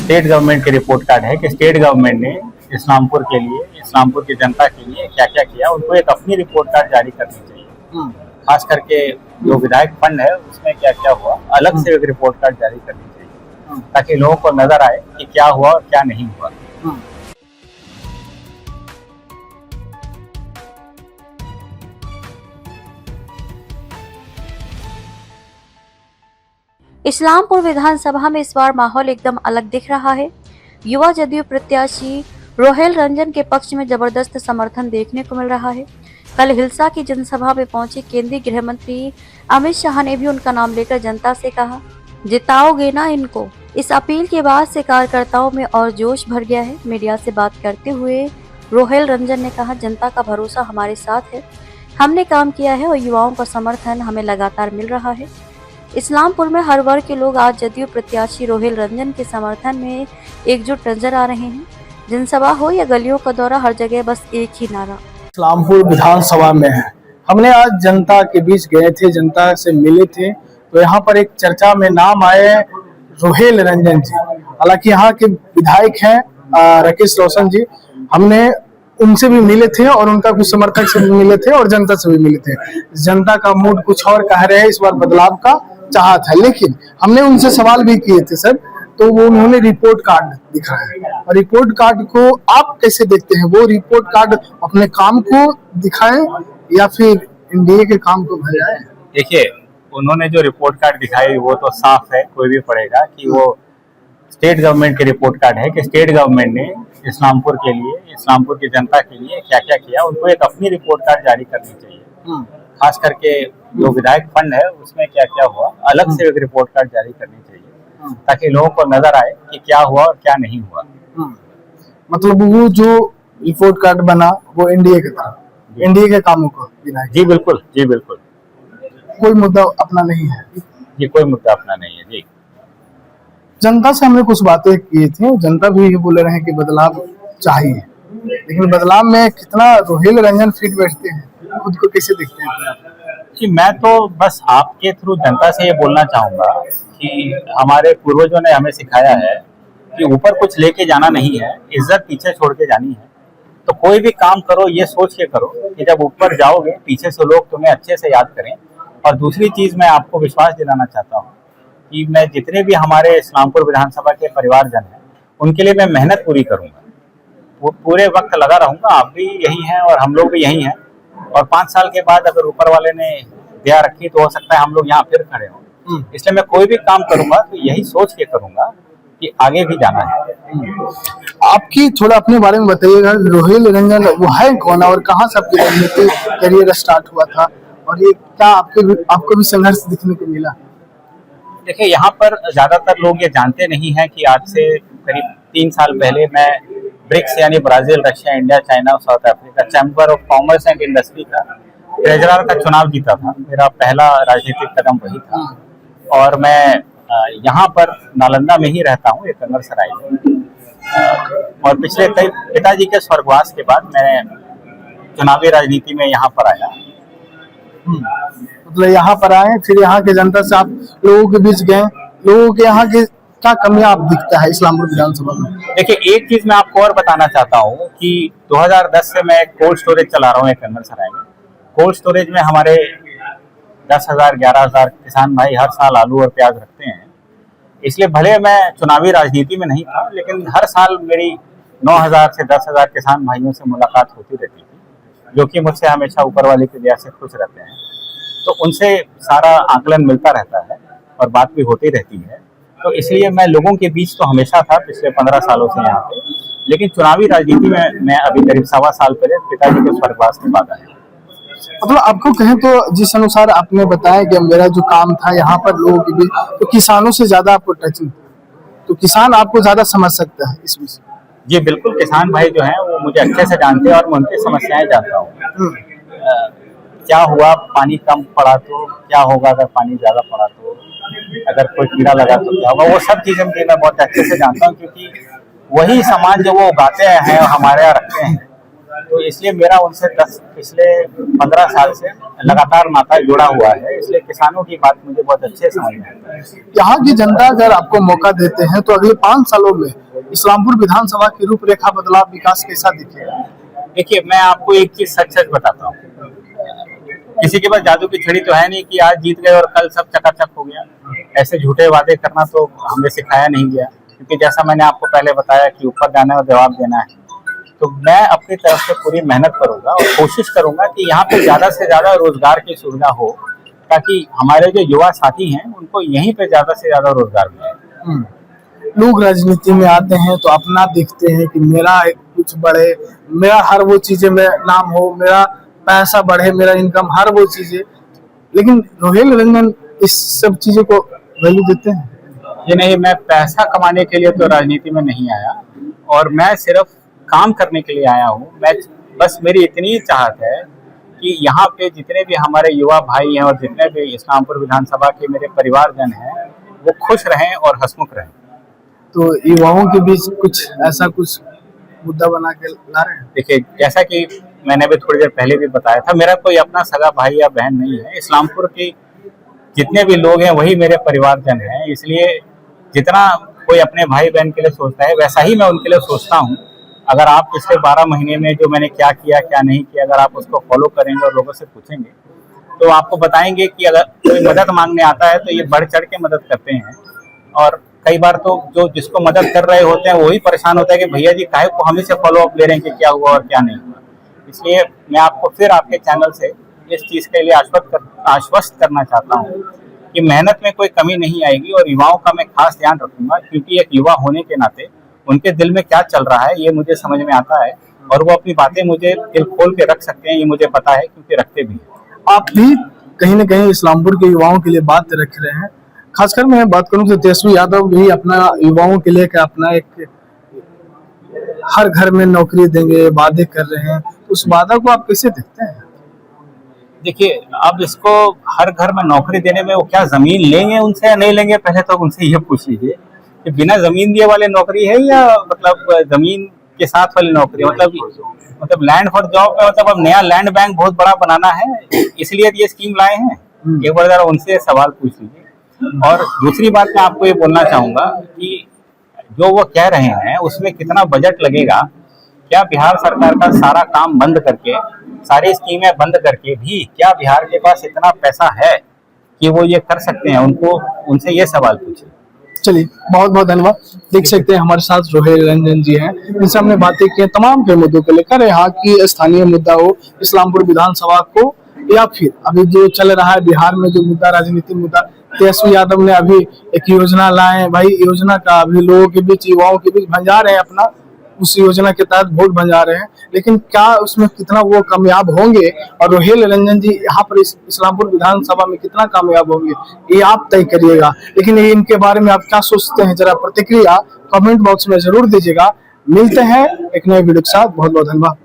State government के report card है कि स्टेट गवर्नमेंट ने इस्लामपुर के लिए, इस्लामपुर की जनता के लिए क्या क्या किया, उनको एक अपनी रिपोर्ट कार्ड जारी करनी चाहिए। खास करके जो विधायक फंड है उसमें क्या क्या हुआ, अलग से एक रिपोर्ट कार्ड जारी करनी चाहिए ताकि लोगों को नजर आए कि क्या हुआ और क्या नहीं हुआ। इस्लामपुर विधानसभा में इस बार माहौल एकदम अलग दिख रहा है। युवा जदयू प्रत्याशी रोहेल रंजन के पक्ष में जबरदस्त समर्थन देखने को मिल रहा है। कल हिलसा की जनसभा में पहुंचे केंद्रीय गृह मंत्री अमित शाह ने भी उनका नाम लेकर जनता से कहा, जिताओगे ना इनको। इस अपील के बाद से कार्यकर्ताओं में और जोश भर गया है। मीडिया से बात करते हुए रोहेल रंजन ने कहा, जनता का भरोसा हमारे साथ है, हमने काम किया है और युवाओं का समर्थन हमें लगातार मिल रहा है। इस्लामपुर में हर वर्ग के लोग आज जदयू प्रत्याशी रोहेल रंजन के समर्थन में एकजुट नजर आ रहे हैं। जनसभा हो या गलियों का दौरा, हर जगह बस एक ही नारा, इस्लामपुर विधानसभा में है। हमने आज जनता के बीच गए थे, जनता से मिले थे, तो यहाँ पर एक चर्चा में नाम आए रोहेल रंजन जी। हालांकि यहाँ के विधायक हैं राकेश रोशन जी, हमने उनसे भी मिले थे और उनका कुछ समर्थक से भी मिले थे और जनता से भी मिले थे। जनता का मूड कुछ और कह रहे हैं, इस बार बदलाव का चाहत है, लेकिन हमने उनसे सवाल भी किए थे सर, तो वो उन्होंने रिपोर्ट कार्ड दिखाया। और रिपोर्ट कार्ड को आप कैसे देखते हैं? वो रिपोर्ट कार्ड अपने काम को दिखाए या फिर एनडीए के काम को भजाए? देखिए, उन्होंने जो रिपोर्ट कार्ड दिखाई वो तो साफ है, कोई भी पढ़ेगा कि वो स्टेट गवर्नमेंट के रिपोर्ट कार्ड है कि स्टेट गवर्नमेंट ने इस्लामपुर के लिए, इस्लामपुर की जनता के लिए क्या क्या किया, उनको एक अपनी रिपोर्ट कार्ड जारी करनी चाहिए। खास करके जो विधायक फंड है उसमें क्या क्या हुआ, अलग से एक रिपोर्ट कार्ड जारी करनी चाहिए ताकि लोगों को नजर आए कि क्या हुआ और क्या नहीं हुआ। मतलब वो जो रिपोर्ट कार्ड बना वो एनडीए के था, एनडीए के कामों को बिना। जी बिल्कुल, जी बिल्कुल, कोई मुद्दा अपना नहीं है जी, कोई मुद्दा अपना नहीं है जी। जनता से हमने कुछ बातें की थी, जनता भी ये बोले रहे हैं कि बदलाव चाहिए, लेकिन बदलाव में कितना रोहेल रंजन फिट बैठते हैं, खुद को कैसे देखते हैं? जी, मैं तो बस आपके थ्रू जनता से ये बोलना चाहूंगा कि हमारे पूर्वजों ने हमें सिखाया है कि ऊपर कुछ लेके जाना नहीं है, इज्जत पीछे छोड़ के जानी है। तो कोई भी काम करो ये सोच के करो कि जब ऊपर जाओगे पीछे से लोग तुम्हें अच्छे से याद करें। और दूसरी चीज मैं आपको विश्वास दिलाना चाहता हूँ कि मैं जितने भी हमारे इस्लामपुर विधानसभा के परिवारजन हैं उनके लिए मैं मेहनत पूरी करूंगा, वो पूरे वक्त लगा रहूंगा। आप भी यही हैं और हम लोग भी यही हैं, और 5 साल के बाद अगर ऊपर वाले ने दया रखी तो हो सकता है हम लोग यहाँ फिर खड़े हों। इसलिए मैं कोई भी काम करूंगा तो यही सोच के करूंगा कि आगे भी जाना है। आपकी थोड़ा अपने बारे में बताइएगा, रोहेल रंजन वो है कौन और कहाँ से आपकी राजनीति करियर स्टार्ट हुआ था, और ये क्या आपको भी संघर्ष दिखने को मिला? देखिए, यहाँ पर ज्यादातर लोग ये जानते नहीं हैं कि आज से करीब 3 साल पहले मैं ब्रिक्स यानी ब्राजील, रशिया, इंडिया, चाइना और south Africa chamber of commerce and industry का ट्रेजरर का चुनाव जीता था। मेरा पहला राजनीतिक कदम वही था, और मैं यहाँ पर नालंदा में ही रहता हूँ, एक कंगरसराय में। और पिछले कई पिताजी के स्वर्गवास के बाद मैं चुनावी राजनीति में यहाँ पर आया। मतलब यहाँ पर आए, फिर यहाँ के जनता से आप लोगों के बीच गए, लोगों के यहाँ की क्या कमियां आप दिखता है इस्लामपुर विधानसभा में? देखिए, एक चीज मैं आपको और बताना चाहता हूँ कि 2010 से मैं कोल्ड स्टोरेज चला रहा हूँ एक कंगरसराय में। कोल्ड स्टोरेज में हमारे 10,000 11,000 किसान भाई हर साल आलू और प्याज रखते हैं। इसलिए भले मैं चुनावी राजनीति में नहीं था, लेकिन हर साल मेरी 9,000 से 10,000 किसान भाइयों से मुलाकात होती रहती थी, जो कि मुझसे हमेशा ऊपर वाले की दया से खुश रहते हैं। तो उनसे सारा आकलन मिलता रहता है और बात भी होती रहती है। तो इसलिए मैं लोगों के बीच तो हमेशा था पिछले 15 सालों से यहाँ पे, लेकिन चुनावी राजनीति में मैं अभी करीब 1.25 साल पहले पिताजी के स्वर्गवास के बाद आया। मतलब आपको कहें तो जिस अनुसार आपने बताया कि मेरा जो काम था यहाँ पर लोगों के बीच, तो किसानों से ज्यादा आपको टचिंग, तो किसान आपको ज्यादा समझ सकता है इस विषय? जी बिल्कुल, किसान भाई जो हैं वो मुझे अच्छे से जानते हैं और मैं उनकी समस्याएं जानता हूँ। क्या हुआ, पानी कम पड़ा तो क्या होगा, अगर पानी ज्यादा पड़ा तो, अगर कोई कीड़ा लगा तो क्या होगा, वो सब चीजें मैं बहुत अच्छे से जानता हूँ, क्योंकि वही सामान जो वो उगाते हैं हमारे यहाँ रखते हैं। तो इसलिए मेरा उनसे पिछले 15 साल से लगातार नाता जुड़ा हुआ है, इसलिए किसानों की बात मुझे बहुत अच्छे समझ में आता है। यहाँ की जनता अगर आपको मौका देते हैं तो अगले 5 सालों में इस्लामपुर विधानसभा की रूपरेखा बदलाव, विकास कैसा दिखेगा? देखिए, मैं आपको एक चीज सच सच बताता हूँ, किसी के पास जादू की छड़ी तो है नहीं कि आज जीत गए और कल सब चकाचक हो गया। ऐसे झूठे वादे करना तो हमें सिखाया नहीं गया, क्योंकि जैसा मैंने आपको पहले बताया कि ऊपर जाना और जवाब देना है। तो मैं अपनी तरफ से पूरी मेहनत करूंगा और कोशिश करूंगा कि यहाँ पे ज्यादा से ज्यादा रोजगार की सुविधा हो, ताकि हमारे जो युवा साथी हैं उनको यहीं पे ज्यादा से ज्यादा रोजगार मिले। लोग राजनीति में आते हैं तो अपना देखते हैं कि मेरा कुछ बढ़े, मेरा हर वो चीजें में नाम हो, मेरा पैसा बढ़े, मेरा इनकम, हर वो चीजें, लेकिन रोहेल रंजन इस सब चीजों को वैल्यू देते हैं। ये नहीं, मैं पैसा कमाने के लिए तो राजनीति में नहीं आया, और मैं सिर्फ काम करने के लिए आया हूँ। मैं बस, मेरी इतनी ही चाहत है कि यहाँ पे जितने भी हमारे युवा भाई हैं और जितने भी इस्लामपुर विधानसभा के मेरे परिवारजन हैं, वो खुश रहें और हंसमुख रहें। तो युवाओं के बीच कुछ ऐसा कुछ मुद्दा बना के ला रहे हैं? देखिए, जैसा कि मैंने भी थोड़ी देर पहले भी बताया था, मेरा कोई अपना सगा भाई या बहन नहीं है। इस्लामपुर के जितने भी लोग हैं वही मेरे परिवारजन हैं, इसलिए जितना कोई अपने भाई बहन के लिए सोचता है वैसा ही मैं उनके लिए सोचता हूँ। अगर आप पिछले 12 महीने में जो मैंने क्या किया क्या नहीं किया, अगर आप उसको फॉलो करेंगे और लोगों से पूछेंगे तो आपको बताएंगे कि अगर कोई मदद मांगने आता है तो ये बढ़ चढ़ के मदद करते हैं। और कई बार तो जो जिसको मदद कर रहे होते हैं वही परेशान होता है कि भैया जी काहे को हम ही से फॉलो अप ले रहे हैं कि क्या हुआ और क्या नहीं हुआ। इसलिए मैं आपको फिर आपके चैनल से इस चीज़ के लिए आश्वस्त करना चाहता हूँ कि मेहनत में कोई कमी नहीं आएगी, और युवाओं का मैं खास ध्यान रखूंगा, क्योंकि एक युवा होने के नाते उनके दिल में क्या चल रहा है ये मुझे समझ में आता है, और वो अपनी बातें मुझे दिल खोल के रख सकते हैं, ये मुझे पता है, क्योंकि रखते भी हैं। आप भी कहीं न कहीं इस्लामपुर के युवाओं के लिए बात रख रहे हैं। खासकर मैं बात करूं तो तेजस्वी यादव भी अपना युवाओं के लिए अपना एक हर घर में नौकरी देंगे वादे कर रहे हैं, उस वादा को आप कैसे देखते हैं? देखिए, अब इसको हर घर में नौकरी देने में वो क्या जमीन लेंगे उनसे या नहीं लेंगे, पहले तो उनसे ये पूछ लीजिए कि बिना जमीन दिए वाले नौकरी है या मतलब जमीन के साथ वाली नौकरी, मतलब लैंड फॉर जॉब में, मतलब अब नया लैंड बैंक बहुत बड़ा बनाना है इसलिए ये स्कीम लाए हैं। एक बार जरा उनसे सवाल पूछ लीजिए। और दूसरी बात मैं आपको ये बोलना चाहूंगा कि जो वो कह रहे हैं उसमें कितना बजट लगेगा, क्या बिहार सरकार का सारा काम बंद करके, सारी स्कीमें बंद करके भी क्या बिहार के पास इतना पैसा है कि वो ये कर सकते हैं? उनसे ये सवाल पूछिए। चलिए, बहुत बहुत धन्यवाद। देख सकते हैं हमारे साथ रोहेल रंजन जी हैं, इनसे हमने बातें की तमाम के मुद्दों को लेकर, यहाँ की स्थानीय मुद्दा हो, इस्लामपुर विधानसभा को, या फिर अभी जो चल रहा है बिहार में जो मुद्दा, राजनीतिक मुद्दा। तेजस्वी यादव ने अभी एक योजना लाए भाई, योजना का अभी लोगों के बीच, युवाओं के बीच भंजा रहे हैं अपना, उस योजना के तहत वोट भंजा रहे हैं, लेकिन क्या उसमें कितना वो कामयाब होंगे और रोहेल रंजन जी यहाँ पर इस्लामपुर विधानसभा में कितना कामयाब होंगे ये आप तय करिएगा। लेकिन इनके बारे में आप क्या सोचते हैं, जरा प्रतिक्रिया कमेंट बॉक्स में जरूर दीजिएगा। मिलते हैं एक नए वीडियो के साथ। बहुत बहुत धन्यवाद।